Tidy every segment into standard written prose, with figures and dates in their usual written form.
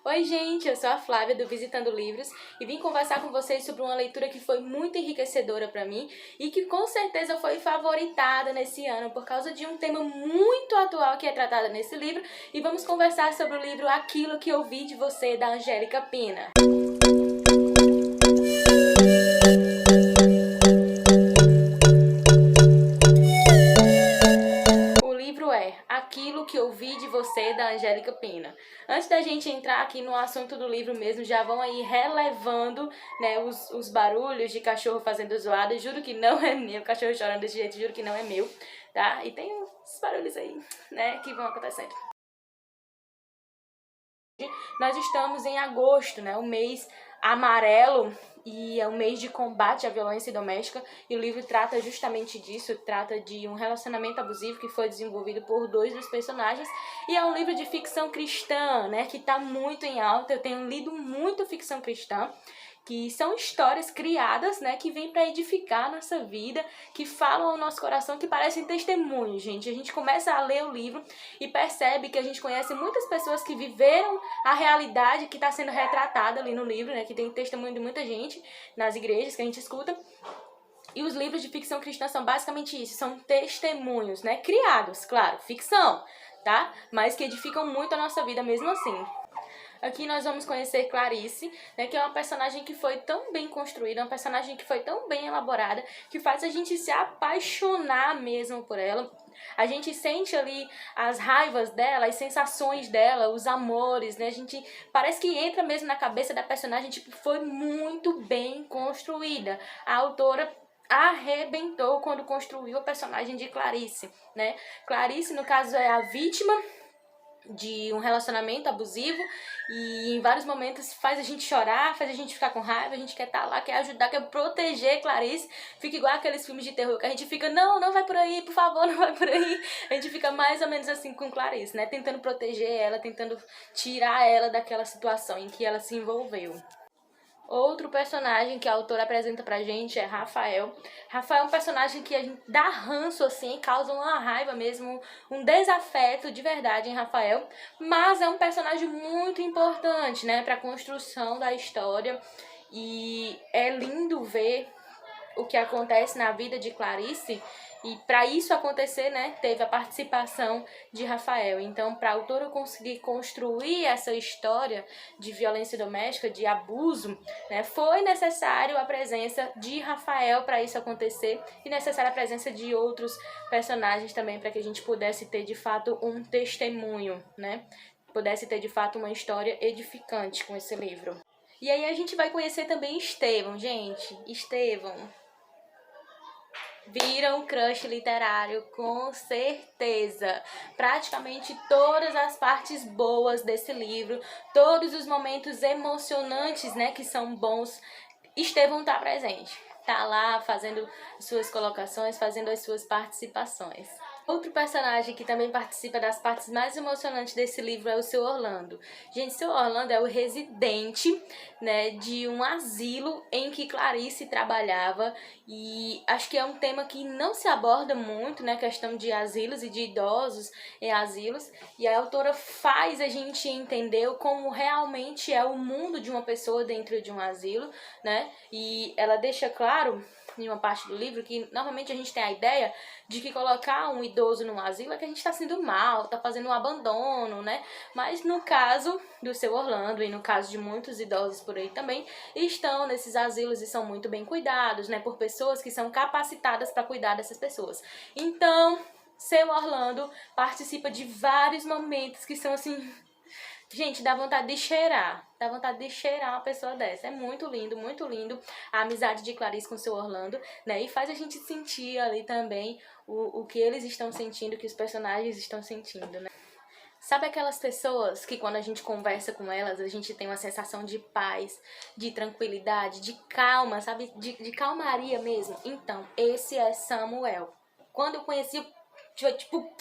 Oi gente, eu sou a Flávia do Visitando Livros e vim conversar com vocês sobre uma leitura que foi muito enriquecedora para mim e que com certeza foi favoritada nesse ano por causa de um tema muito atual que é tratado nesse livro, e vamos conversar sobre o livro Aquilo que Ouvi de Você, da Angélica Pina. Aquilo que Ouvi de Você, da Angélica Pina. Antes da gente entrar aqui no assunto do livro mesmo, já vão aí relevando, né, os barulhos de cachorro fazendo zoada. Juro que não é meu, cachorro chorando desse jeito, juro que não é meu, tá? E tem uns barulhos aí, né, que vão acontecendo. Nós estamos em agosto, né, o mês amarelo, e é um mês de combate à violência doméstica, e o livro trata justamente disso, trata de um relacionamento abusivo que foi desenvolvido por dois dos personagens, e é um livro de ficção cristã, né, que está muito em alta. Eu tenho lido muito ficção cristã, que são histórias criadas, né, que vêm para edificar a nossa vida, que falam ao nosso coração, que parecem testemunhos, gente. A gente começa a ler o livro e percebe que a gente conhece muitas pessoas que viveram a realidade que está sendo retratada ali no livro, né, que tem testemunho de muita gente nas igrejas que a gente escuta. E os livros de ficção cristã são basicamente isso, são testemunhos, né, criados, claro, ficção, tá? Mas que edificam muito a nossa vida mesmo assim. Aqui nós vamos conhecer Clarice, né, que é uma personagem que foi tão bem construída, uma personagem que foi tão bem elaborada, que faz a gente se apaixonar mesmo por ela. A gente sente ali as raivas dela, as sensações dela, os amores, né? A gente parece que entra mesmo na cabeça da personagem, tipo, foi muito bem construída. A autora arrebentou quando construiu a personagem de Clarice, né? Clarice, no caso, é a vítima de um relacionamento abusivo, e em vários momentos faz a gente chorar, faz a gente ficar com raiva, a gente quer estar lá, quer ajudar, quer proteger Clarice. Fica igual aqueles filmes de terror que a gente fica, não vai por aí, por favor, não vai por aí. A gente fica mais ou menos assim com Clarice, né, tentando proteger ela, tentando tirar ela daquela situação em que ela se envolveu. Outro personagem que a autora apresenta pra gente é Rafael. Rafael é um personagem que a gente dá ranço, assim, causa uma raiva mesmo, um desafeto de verdade em Rafael, mas é um personagem muito importante, né, pra construção da história, e é lindo ver o que acontece na vida de Clarice. E para isso acontecer, né, teve a participação de Rafael. Então, para a autora conseguir construir essa história de violência doméstica, de abuso, né, foi necessário a presença de Rafael para isso acontecer, e necessária a presença de outros personagens também, para que a gente pudesse ter de fato um testemunho, né, pudesse ter de fato uma história edificante com esse livro. E aí a gente vai conhecer também Estevão, gente. Estevão. Viram um crush literário, com certeza. Praticamente todas as partes boas desse livro, todos os momentos emocionantes, né, que são bons, Estevão tá presente. Tá lá fazendo suas colocações, fazendo as suas participações. Outro personagem que também participa das partes mais emocionantes desse livro é o Seu Orlando. Gente, Seu Orlando é o residente, né, de um asilo em que Clarice trabalhava, e acho que é um tema que não se aborda muito, né, a questão de asilos e de idosos em asilos, e a autora faz a gente entender como realmente é o mundo de uma pessoa dentro de um asilo, né, e ela deixa claro em uma parte do livro que normalmente a gente tem a ideia de que colocar um idoso num asilo é que a gente está sendo mal, está fazendo um abandono, né? Mas no caso do Seu Orlando, e no caso de muitos idosos por aí também, estão nesses asilos e são muito bem cuidados, né, por pessoas que são capacitadas para cuidar dessas pessoas. Então, Seu Orlando participa de vários momentos que são assim, gente, dá vontade de cheirar. Dá vontade de cheirar uma pessoa dessa. É muito lindo a amizade de Clarice com o Seu Orlando, né? E faz a gente sentir ali também o que eles estão sentindo, o que os personagens estão sentindo, né? Sabe aquelas pessoas que quando a gente conversa com elas, a gente tem uma sensação de paz, de tranquilidade, de calma, sabe? De calmaria mesmo? Então, esse é Samuel. Quando eu conheci, tipo,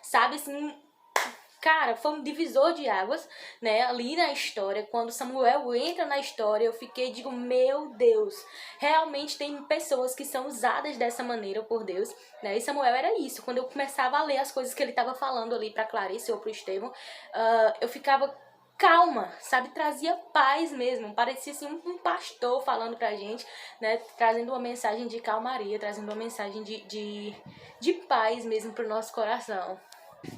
sabe assim, cara, foi um divisor de águas, né, ali na história. Quando Samuel entra na história, eu fiquei, digo, meu Deus, realmente tem pessoas que são usadas dessa maneira por Deus, né, e Samuel era isso. Quando eu começava a ler as coisas que ele estava falando ali pra Clarice ou pro Estevão, eu ficava calma, sabe? Trazia paz mesmo, parecia assim um pastor falando pra gente, né? Trazendo uma mensagem de calmaria, trazendo uma mensagem de paz mesmo pro nosso coração.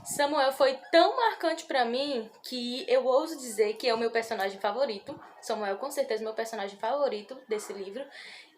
Samuel foi tão marcante pra mim que eu ouso dizer que é o meu personagem favorito. Samuel, com certeza, é o meu personagem favorito desse livro.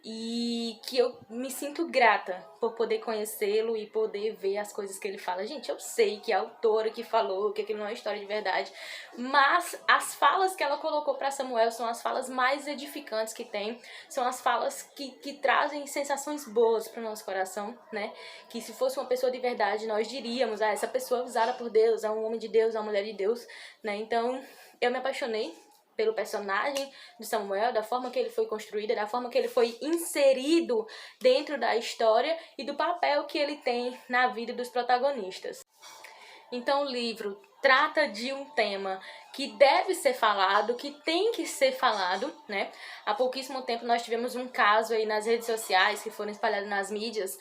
E que eu me sinto grata por poder conhecê-lo e poder ver as coisas que ele fala. Gente, eu sei que a autora que falou que aquilo não é história de verdade, mas as falas que ela colocou para Samuel são as falas mais edificantes que tem, são as falas que trazem sensações boas para o nosso coração, né? Que se fosse uma pessoa de verdade, nós diríamos, ah, essa pessoa é usada por Deus, é um homem de Deus, é uma mulher de Deus, né? Então, eu me apaixonei pelo personagem de Samuel, da forma que ele foi construído, da forma que ele foi inserido dentro da história e do papel que ele tem na vida dos protagonistas. Então o livro trata de um tema que deve ser falado, que tem que ser falado, né? Há pouquíssimo tempo nós tivemos um caso aí nas redes sociais, que foram espalhados nas mídias,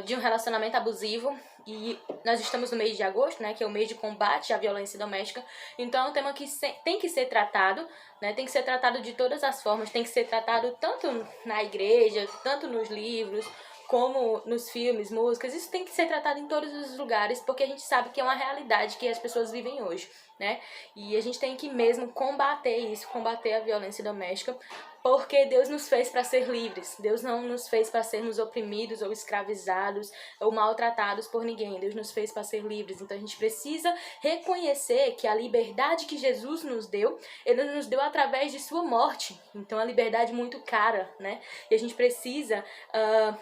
de um relacionamento abusivo, e nós estamos no mês de agosto, né? Que é o mês de combate à violência doméstica, então é um tema que tem que ser tratado, né? Tem que ser tratado de todas as formas, tem que ser tratado tanto na igreja, tanto nos livros, como nos filmes, músicas. Isso tem que ser tratado em todos os lugares, porque a gente sabe que é uma realidade que as pessoas vivem hoje, né? E a gente tem que mesmo combater isso, combater a violência doméstica, porque Deus nos fez para ser livres. Deus não nos fez para sermos oprimidos ou escravizados ou maltratados por ninguém. Deus nos fez para ser livres. Então a gente precisa reconhecer que a liberdade que Jesus nos deu, Ele nos deu através de sua morte. Então é uma liberdade muito cara, né? E a gente precisa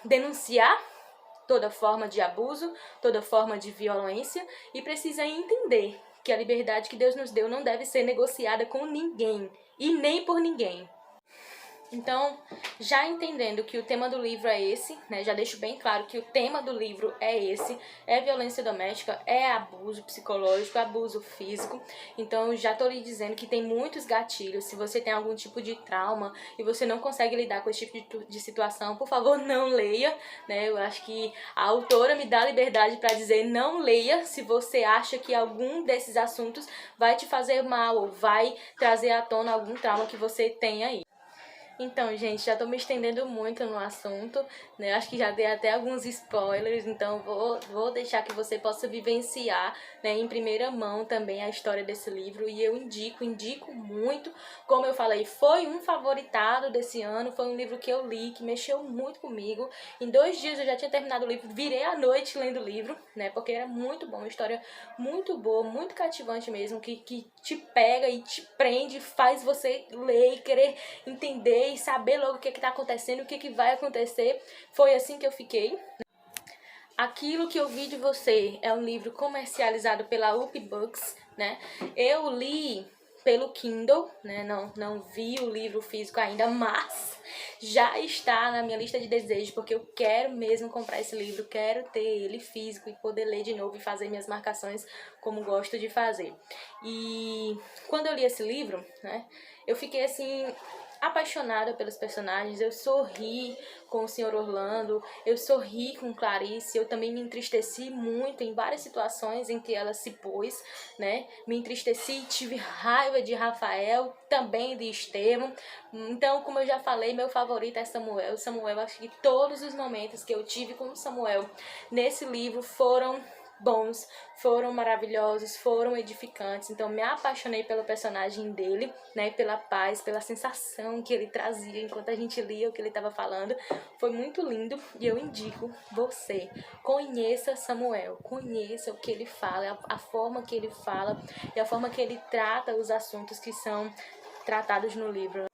denunciar toda forma de abuso, toda forma de violência, e precisa entender que a liberdade que Deus nos deu não deve ser negociada com ninguém e nem por ninguém. Então, já entendendo que o tema do livro é esse, né, já deixo bem claro que o tema do livro é esse, é violência doméstica, é abuso psicológico, abuso físico. Então, já tô lhe dizendo que tem muitos gatilhos. Se você tem algum tipo de trauma e você não consegue lidar com esse tipo de situação, por favor, não leia, né? Eu acho que a autora me dá liberdade para dizer não leia se você acha que algum desses assuntos vai te fazer mal ou vai trazer à tona algum trauma que você tem aí. Então, gente, já tô me estendendo muito no assunto, né? Acho que já dei até alguns spoilers, então vou deixar que você possa vivenciar, né, em primeira mão também a história desse livro. E eu indico muito. Como eu falei, foi um favoritado desse ano, foi um livro que eu li, que mexeu muito comigo. Em 2 dias eu já tinha terminado o livro, virei à noite lendo o livro, né? Porque era muito bom, uma história muito boa, muito cativante mesmo, que te pega e te prende, faz você ler e querer entender e saber logo o que tá acontecendo, o que vai acontecer. Foi assim que eu fiquei. Aquilo que eu vi de você é um livro comercializado pela UP Books, né? Eu li pelo Kindle, né? Não vi o livro físico ainda, mas já está na minha lista de desejos, porque eu quero mesmo comprar esse livro, quero ter ele físico e poder ler de novo e fazer minhas marcações como gosto de fazer. E quando eu li esse livro, né, eu fiquei assim apaixonada pelos personagens. Eu sorri com o Sr. Orlando, eu sorri com Clarice, eu também me entristeci muito em várias situações em que ela se pôs, né? Me entristeci, tive raiva de Rafael, também de Estevão. Então, como eu já falei, meu favorito é Samuel. Samuel, acho que todos os momentos que eu tive com Samuel nesse livro foram bons, foram maravilhosos, foram edificantes. Então me apaixonei pelo personagem dele, né, pela paz, pela sensação que ele trazia enquanto a gente lia o que ele estava falando. Foi muito lindo e eu indico você, conheça Samuel, conheça o que ele fala, a forma que ele fala e a forma que ele trata os assuntos que são tratados no livro.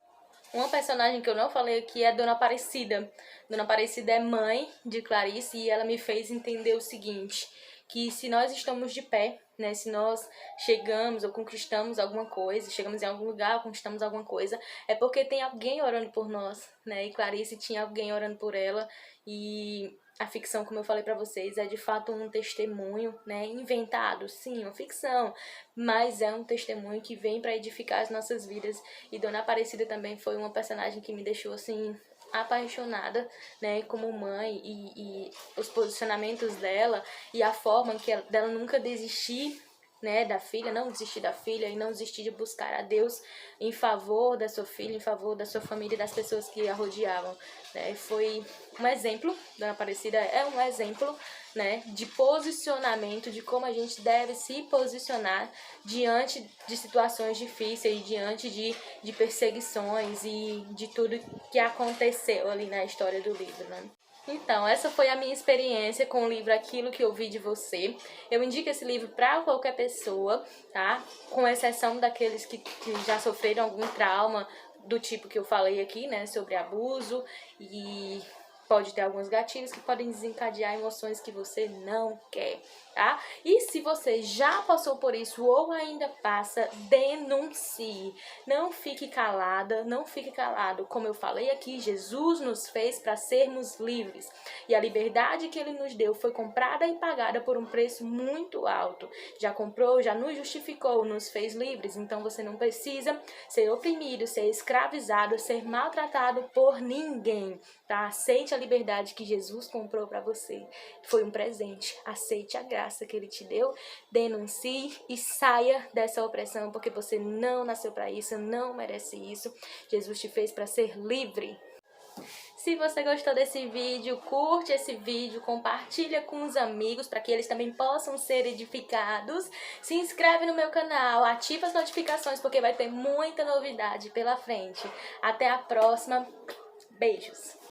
Uma personagem que eu não falei aqui é Dona Aparecida. Dona Aparecida é mãe de Clarice e ela me fez entender o seguinte, que se nós estamos de pé, né, se nós chegamos ou conquistamos alguma coisa, chegamos em algum lugar ou conquistamos alguma coisa, é porque tem alguém orando por nós, né, e Clarice tinha alguém orando por ela. E a ficção, como eu falei pra vocês, é de fato um testemunho, né, inventado, sim, uma ficção, mas é um testemunho que vem pra edificar as nossas vidas. E Dona Aparecida também foi uma personagem que me deixou, assim, apaixonada, né, como mãe, e os posicionamentos dela e a forma dela nunca desistir, né, da filha, não desistir da filha e não desistir de buscar a Deus em favor da sua filha, em favor da sua família e das pessoas que a rodeavam, né? Foi um exemplo, Dona Aparecida é um exemplo, né, de posicionamento, de como a gente deve se posicionar diante de situações difíceis, diante de perseguições e de tudo que aconteceu ali na história do livro, né? Então, essa foi a minha experiência com o livro Aquilo que Ouvi de Você. Eu indico esse livro para qualquer pessoa, tá? Com exceção daqueles que já sofreram algum trauma do tipo que eu falei aqui, né? Sobre abuso e pode ter alguns gatilhos que podem desencadear emoções que você não quer, tá? E se você já passou por isso ou ainda passa, denuncie. Não fique calada, não fique calado. Como eu falei aqui, Jesus nos fez para sermos livres. E a liberdade que Ele nos deu foi comprada e pagada por um preço muito alto. Já comprou, já nos justificou, nos fez livres. Então você não precisa ser oprimido, ser escravizado, ser maltratado por ninguém, tá? Aceite a liberdade que Jesus comprou para você. Foi um presente. Aceite a graça que Ele te deu. Denuncie e saia dessa opressão, porque você não nasceu para isso, não merece isso. Jesus te fez para ser livre. Se você gostou desse vídeo, curte esse vídeo, compartilha com os amigos para que eles também possam ser edificados. Se inscreve no meu canal, ativa as notificações porque vai ter muita novidade pela frente. Até a próxima. Beijos!